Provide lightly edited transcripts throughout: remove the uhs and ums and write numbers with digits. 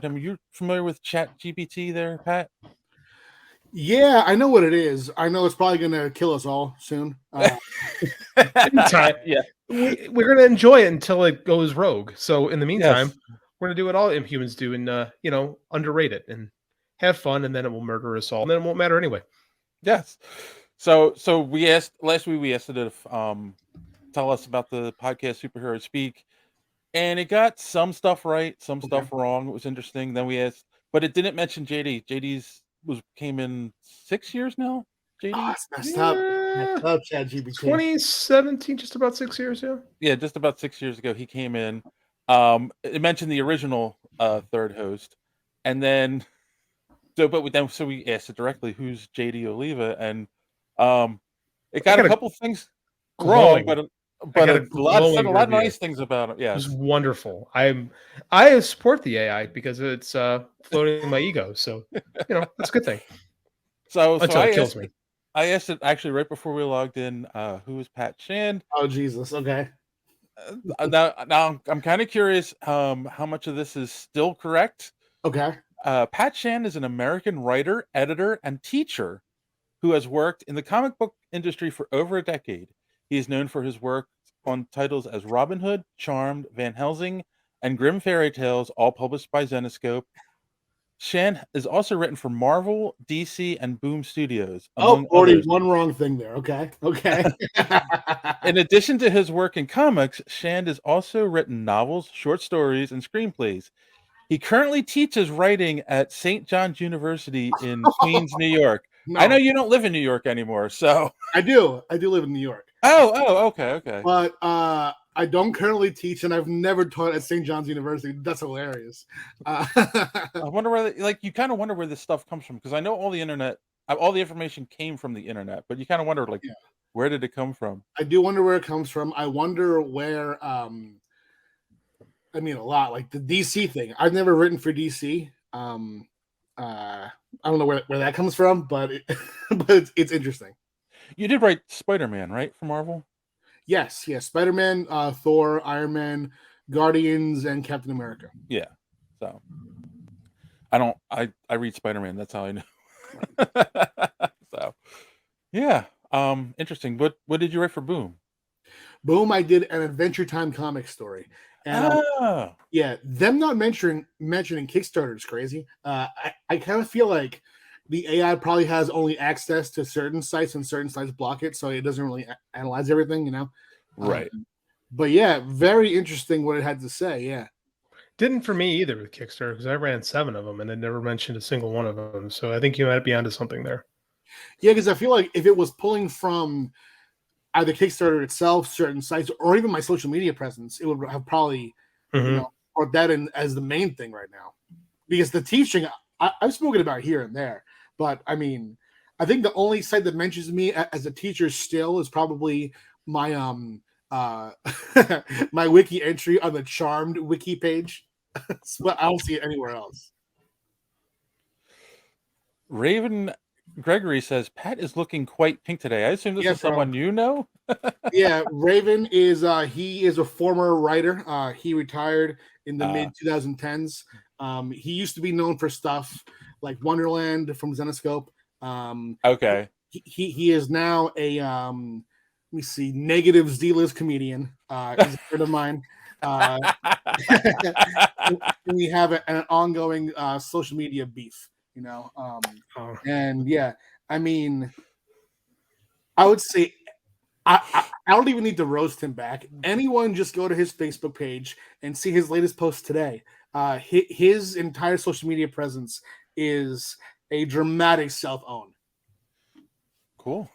him. Are you familiar with ChatGPT there, Pat? Yeah, I know what it is. I know it's probably going to kill us all soon. Anytime. Yeah. We're going to enjoy it until it goes rogue. So in the meantime, Yes. we're going to do what all humans do and, underrate it and have fun, and then it will murder us all. And then it won't matter anyway. Yes. So we asked last week. We asked it if tell us about the podcast Superhero Speak, and it got some stuff right, some stuff wrong. It was interesting. Then we asked, but it didn't mention JD. JD's came in 6 years now. JD, That's messed up. Messed up, ChatGPT. 2017, just about 6 years ago. yeah, just about 6 years ago he came in. It mentioned the original third host, and then so we asked it directly, who's JD Oliva, and it got a couple things wrong, but a lot said a lot of nice things about it. Yeah, it was wonderful. I support the AI because it's floating my ego, so that's a good thing. So until it kills me. I asked it actually right before we logged in, who is Pat Shand? Oh Jesus, okay. Now I'm kind of curious how much of this is still correct. Okay. Pat Shand is an American writer, editor, and teacher who has worked in the comic book industry for over a decade. He is known for his work on titles as Robin Hood, Charmed, Van Helsing, and Grimm Fairy Tales, all published by Zenescope. Shand is also written for Marvel, DC, and Boom Studios. Already one wrong thing there. Okay. In addition to his work in comics, Shand has also written novels, short stories, and screenplays. He currently teaches writing at St. John's University in Queens, New York. No. I know you don't live in New York anymore, so I do live in New York. Okay. But I don't currently teach, and I've never taught at St. John's University. That's hilarious. I wonder where, you kind of wonder where this stuff comes from, because I know all the information came from the internet, but you kind of wonder, where did it come from? I do wonder where it comes from. I wonder where. I mean, a lot, like the DC thing. I've never written for DC. I don't know where that comes from, but it's interesting. You did write Spider-Man, right, for Marvel? Yes. Spider-Man, Thor, Iron Man, Guardians, and Captain America. Yeah. So I read Spider-Man. That's how I know. So yeah. Interesting. What did you write for Boom? Boom, I did an Adventure Time comic story. And them not mentioning Kickstarter is crazy. I kind of feel like the AI probably has only access to certain sites, and certain sites block it, so it doesn't really analyze everything, Right. But yeah, very interesting what it had to say. Yeah. Didn't for me either with Kickstarter, because I ran 7 of them and it never mentioned a single one of them. So I think you might be onto something there. Yeah, because I feel like if it was pulling from either Kickstarter itself, certain sites, or even my social media presence, it would have probably put that in as the main thing right now. Because the teaching, I've spoken about here and there, but I mean, I think the only site that mentions me as a teacher still is probably my my wiki entry on the Charmed wiki page. But I don't see it anywhere else. Raven Gregory says Pat is looking quite pink today. I assume this is someone you know. Yeah, Raven is he is a former writer. He retired in the mid 2010s. He used to be known for stuff like Wonderland from Zenescope. Okay. He is now a let me see, negative Z-list comedian. He's a friend of mine. We have an ongoing social media beef, and yeah, I mean, I would say I don't even need to roast him back. Anyone just go to his Facebook page and see his latest post today. His entire social media presence is a dramatic self-own. Cool.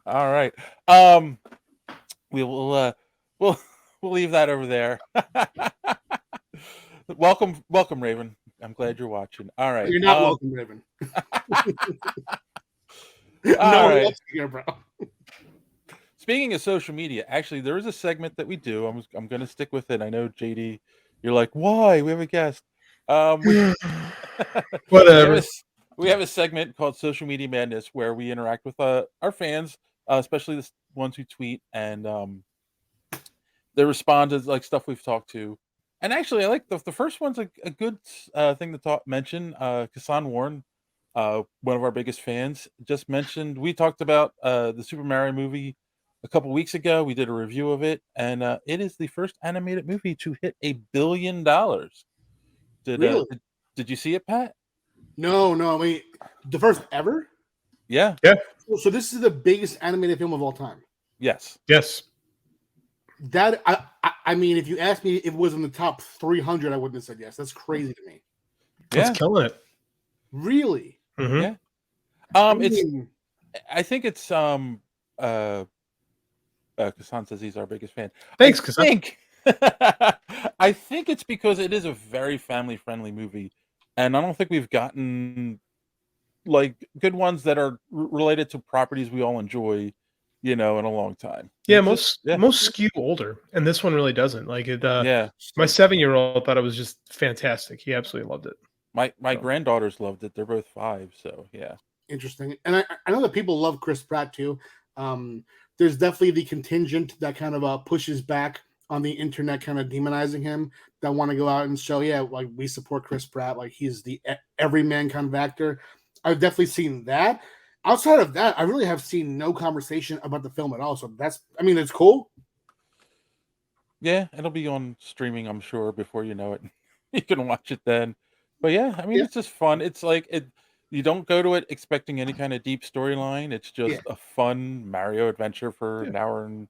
All right. We'll leave that over there. Welcome, Raven. I'm glad you're watching. All right. You're not welcome, Raven. All right. Here, bro. Speaking of social media, actually, there is a segment that we do. I'm going to stick with it. I know, JD, you're like, why? We have a guest. Whatever. We have a segment called Social Media Madness where we interact with our fans, especially the ones who tweet, and they respond to stuff we've talked to. And actually, I like the first one's a good thing to mention. Kassan Warren, one of our biggest fans, just mentioned we talked about the Super Mario movie a couple weeks ago. We did a review of it, and it is the first animated movie to hit $1 billion. Really? Did you see it, Pat? No. I mean, the first ever. Yeah. Yeah. So this is the biggest animated film of all time. Yes. Yes. That I mean, if you asked me if it was in the top 300, I wouldn't have said yes. That's crazy to me. It's Yeah. killing it. Really? Mhm. Yeah. I It's. mean, I think it's Kassan says he's our biggest fan. Thanks, I Kassan. think I think it's because it is a very family friendly movie, and I don't think we've gotten like good ones that are related to properties we all enjoy, in a long time. Yeah, It's just most skew older, and this one really doesn't. Like it. yeah. My 7-year-old thought it was just fantastic. He absolutely loved it. My So. granddaughters loved it. They're both 5, so yeah. interesting. And I know that people love Chris Pratt too. There's definitely the contingent that kind of pushes back on the internet, kind of demonizing him, that want to go out and show, yeah, like we support Chris Pratt, like he's the everyman kind of actor. I've definitely seen that. Outside of that, I really have seen no conversation about the film at all. So it's cool. Yeah, it'll be on streaming, I'm sure, before you know it. You can watch it then. But yeah, I mean, Yeah. it's just fun. It's like you don't go to it expecting any kind of deep storyline. It's Yeah. just a fun Mario adventure for Yeah. an hour and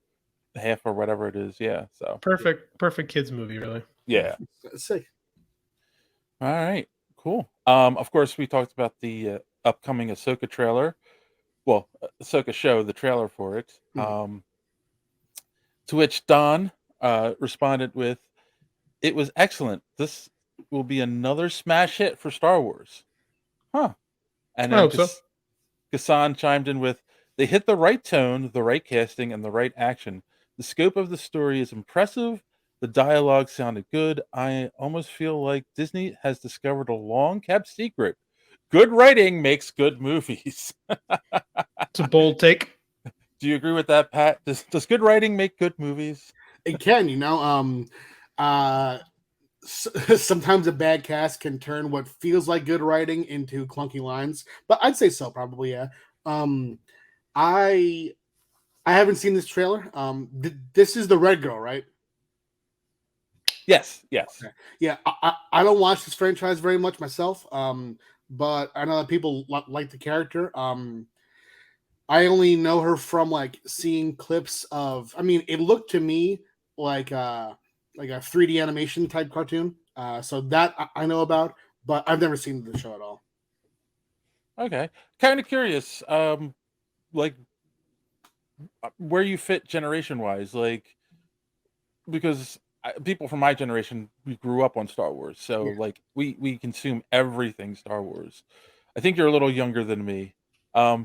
a half or whatever it is. Yeah, so Perfect kids movie, really. yeah. Sick. All right, cool. Of course, we talked about the upcoming Ahsoka trailer. Well, Ahsoka show, the trailer for it. To which Don responded with, "It was excellent. This will be another smash hit for Star Wars." Huh. And I then hope so. Gassan chimed in with, "They hit the right tone, the right casting, and the right action. The scope of the story is impressive. The dialogue sounded good. I almost feel like Disney has discovered a long kept secret. Good writing makes good movies." It's a bold take. Do you agree with that, Pat? Does good writing make good movies? It can, sometimes a bad cast can turn what feels like good writing into clunky lines, but I'd say so, probably. Yeah. I haven't seen this trailer. This is the Red Girl, right? Yes. Okay. Yeah, I don't watch this franchise very much myself, but I know that people like the character. I only know her from like seeing clips of. I mean, it looked to me like a 3D animation type cartoon. So that I know about, but I've never seen the show at all. Okay. Kind of curious. Like where you fit generation wise, like because people from my generation, we grew up on Star Wars, so Yeah. like we consume everything Star Wars. I think you're a little younger than me.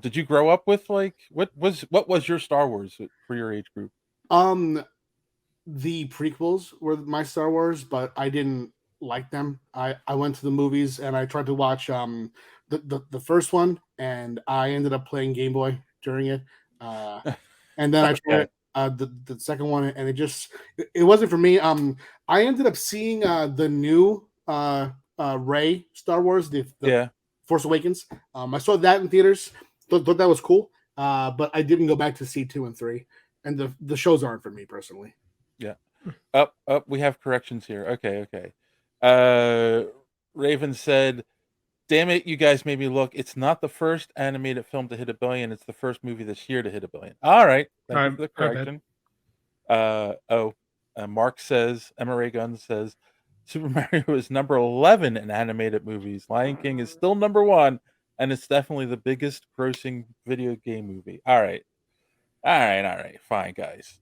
Did you grow up with like what was your Star Wars for your age group? The prequels were my Star Wars, but I didn't like them. I went to the movies and I tried to watch the first one, and I ended up playing Game Boy during it. And then I tried Okay. the second one, and it wasn't for me. I ended up seeing the new Rey Star Wars, the Yeah. Force Awakens. I saw that in theaters. Thought that was cool. But I didn't go back to see 2 and 3, and the shows aren't for me personally. Yeah. Up. We have corrections here. Okay. Uh, Raven said, "Damn it, you guys made me look. It's not the first animated film to hit $1 billion. It's the first movie this year to hit $1 billion." All right. Thank you for the My bad. correction. Mark says, Emma Ray Gunn says, Super Mario is number 11 in animated movies. Lion King is still number 1, and it's definitely the biggest grossing video game movie. All right. Fine, guys.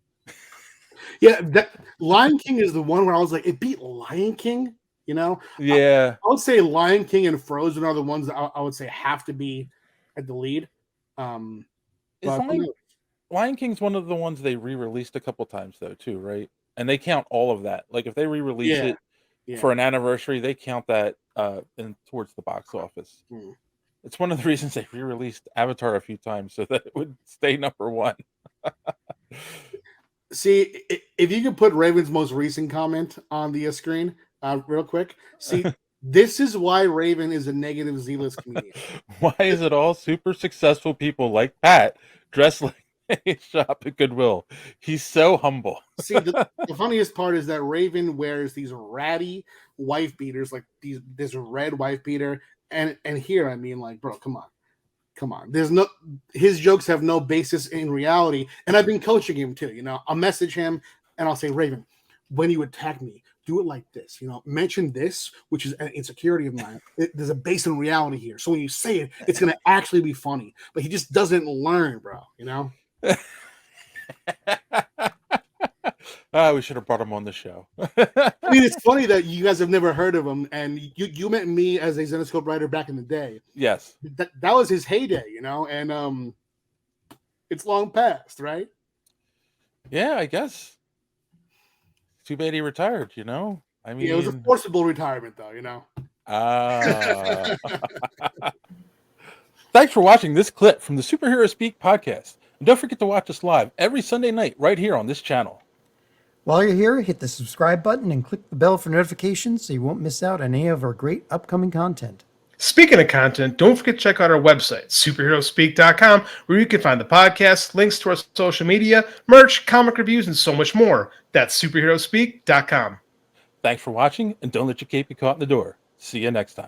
Yeah, that Lion King is the one where I was like, it beat Lion King. Yeah. I would say Lion King and Frozen are the ones that I would say have to be at the lead. Is But Lion King's one of the ones they re-released a couple times though, too, right? And they count all of that. Like if they re-release yeah, it for an anniversary, they count that in towards the box office. Hmm. It's one of the reasons they re-released Avatar a few times so that it would stay number 1. See, if you could put Raven's most recent comment on the screen, real quick. See, this is why Raven is a negative Z-list comedian. Why is it all super successful people like Pat dressed like they shop at Goodwill? He's so humble. See, the funniest part is that Raven wears these ratty wife beaters, like this red wife beater, and here, I mean, like, bro, come on. His jokes have no basis in reality, and I've been coaching him too. I'll message him and I'll say, Raven, when you attack me, do it like this. Mention this, which is an insecurity of mine. There's a base in reality here, so when you say it, it's gonna actually be funny. But he just doesn't learn, bro. We should have brought him on the show. I mean, it's funny that you guys have never heard of him, and you met me as a Zenoscope writer back in the day. Yes, that was his heyday, and it's long past, right? Yeah, I guess. Too bad he retired. I mean, yeah, it was a forcible retirement, though. Thanks for watching this clip from the Superhero Speak podcast, and don't forget to watch us live every Sunday night right here on this channel. While you're here, hit the subscribe button and click the bell for notifications so you won't miss out on any of our great upcoming content. Speaking of content, don't forget to check out our website, superheroespeak.com, where you can find the podcast, links to our social media, merch, comic reviews, and so much more. That's superheroespeak.com. Thanks for watching, and don't let your cape be caught in the door. See you next time.